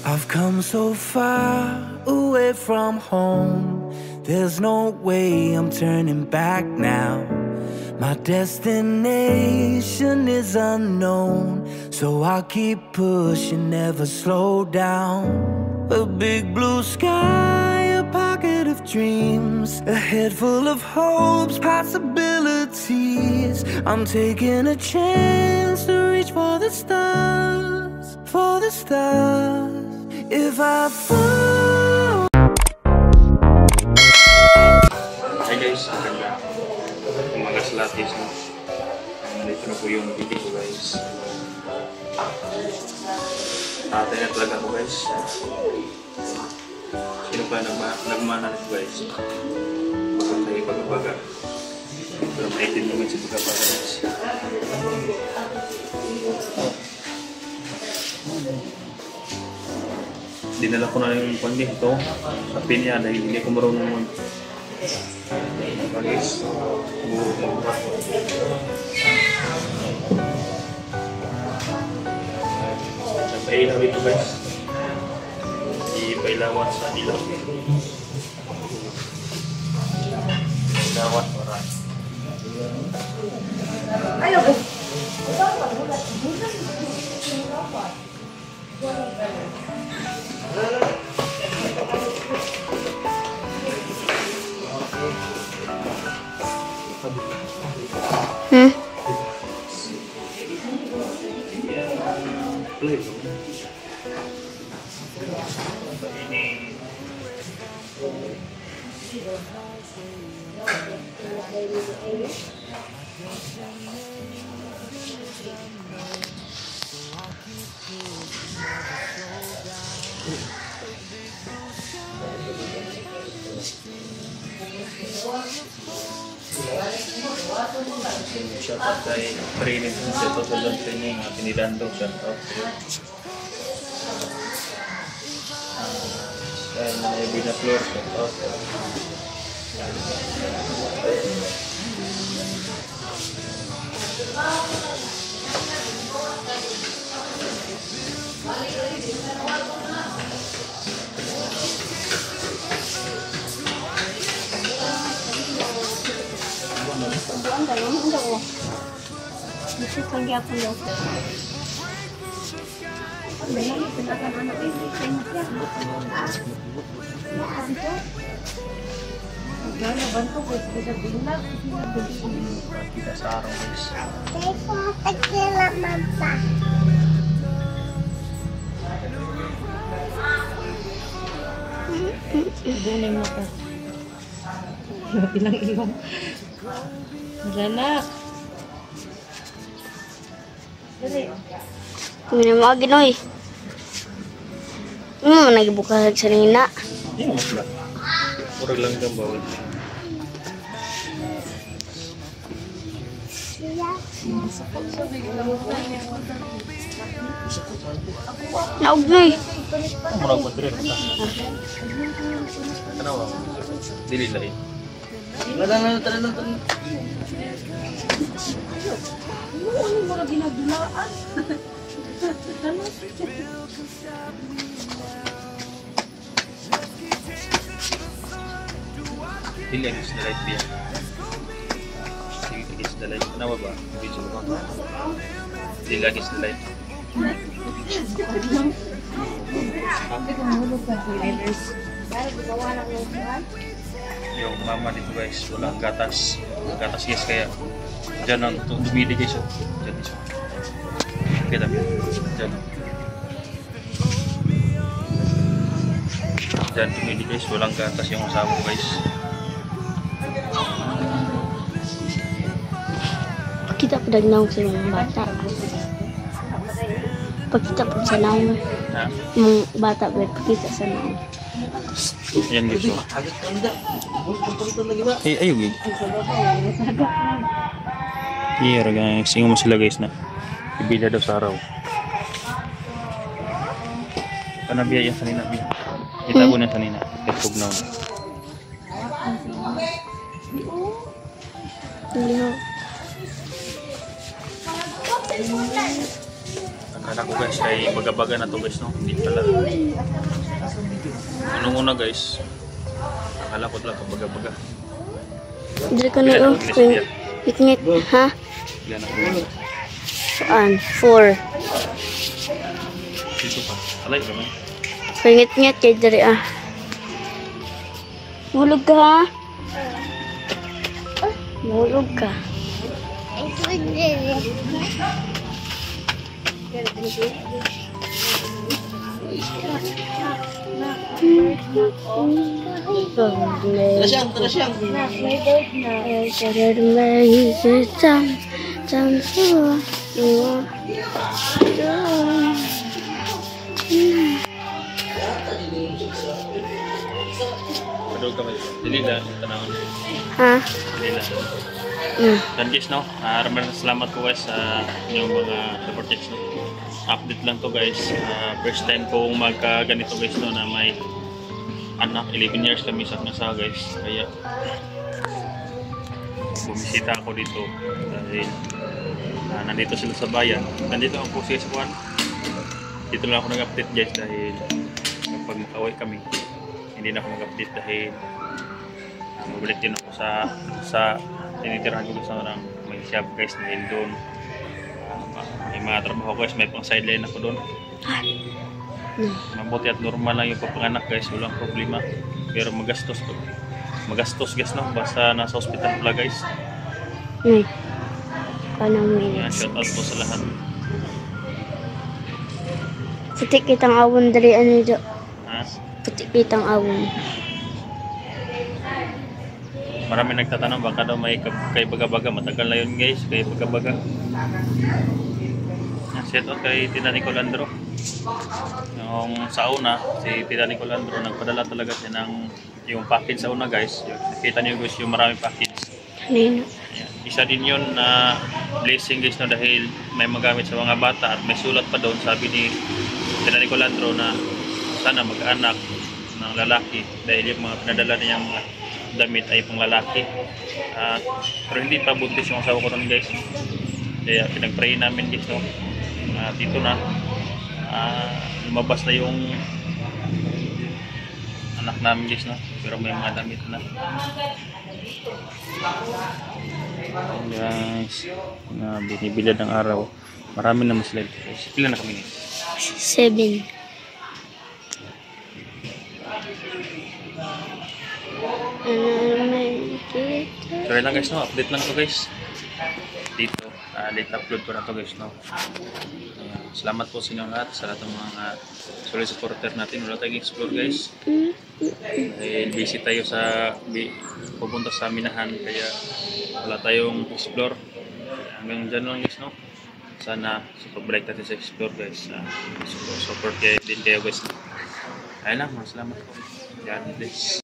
I've come so far away from home. There's no way I'm turning back now. My destination is unknown, so I'll keep pushing, never slow down. A big blue sky, a pocket of dreams, a head full of hopes, possibilities. I'm taking a chance to reach for the stars, for the stars. If I fall. Hi guys, maganda. Umaga sa lahat guys, no? Nandito na po yung video ko guys. Tatay na talaga ako guys. Sino pa nagmana nito guys? Bakit tayo baga-baga? Pero maitin naman si baga-baga guys. Dinala ko na yung pangin ito sa pinya dahil hindi ko marunong mag guys. Nagpailaw ito guys. Ipailawan sa ilaw. Ilawan para ayaw ko. Siya patay training sa total training na pinidando siya kaya na binafloor siya kita sa araw guys. Bunin mo ko. Bilang ilong. Ranak. Hindi mo ginoy. Nagibuka sa nina. Iya mas lah. Kurang lang kang bawal. Naugnoy. Murag mo dire ta. Kanawa. Dili lain. Wala na tanan. Ano mo na ginadulaan? Dili lagi sa light biya. Dili sa light. Kanawa ba? Video ko ba? Dili lagi sa light. Yung mama dito guys, walang gatas. Gatas yes kaya dyan ang dumili guys. Dyan siya. Kita mo. Dyan. Dyan dumili guys, walang gatas yung asawa ko guys. Pakita pa dagnaw sa mga bata. Pakita pa sa naon. Yung bata ba pakita sa naon. Ayan guys. Ayaw guys. Iya guys, ingat mo sila guys na ibila daw sa araw. Panabiya yan sanina biya. Itago na sanina. Tugnaw na. Ang anak ako guys, kay baga-baga na to guys, no? Hindi pala. Anong una guys? Akala ko talaga baga-baga. Dili ko na ngit ha? Ilan ako? Saan? 4. Dito pa. Alay ka man. Ngit kay diri ah. Mulog ka ha? Mulog ka. Padog ka ba? Dili lang. Tanawan. Ha? Dili lang. Dan guys, no? Maraming salamat po guys sa inyong mga support checks, no? Update lang to guys. First time kong magkaganito guys, no? Na may anak, 11 years kami sa nasa guys. Kaya bumisita ako dito dahil nandito sila sa bayan. Nandito ako sa Kwan. Dito lang ako nag-update guys dahil kapag makaway kami, hindi na ako mag-update dahil mabalik din ako sa tinitirahan ko sa orang may shop guys dahil doon may mga trabaho guys, may pang sideline ako doon. Mabuti at normal lang yung papanganak guys, walang problema, pero magastos guys, no? Basta nasa hospital pala guys. Kanang Yan, minutes. shout out po sa lahat. Puti kitang awon dali ano do. Ha? Puti kitang awon. Marami nagtatanong baka daw may kay baga-baga, matagal na yun guys, kay baga-baga. Shout out kay Tita Nicolandro. Yung sa una, si Tita Nicolandro nagpadala talaga siya ng yung package sa una guys. Nakita niyo guys yung maraming package. Kanino? Ayan. Isa din yun na blessing guys, no, dahil may magamit sa mga bata at may sulat pa doon. Sabi ni Tita Nicolandro na sana mag-anak ng lalaki dahil yung mga pinadala niyang mga damit ay pang lalaki. Pero hindi pa buntis yung asawa ko ron guys. Kaya pinag-pray namin guys, no. Dito na lumabas na yung anak namin guys, no. Pero may mga damit na. Guys, na binibilad ng araw. Marami naman sila dito guys. Ilan na kami guys? 7. So yun lang guys, no. Update lang to guys. Dito, late upload ko na to guys, no. Salamat po sa inyo lahat, sa lahat ng mga solid supporter natin. Wala tayong explore guys. Busy tayo pupunta sa Minahan, kaya wala tayong explore. Hanggang dyan lang guys, no. Sana support balik natin sa explore guys. Support din kayo guys. Ayun lang, salamat po. Yan, please.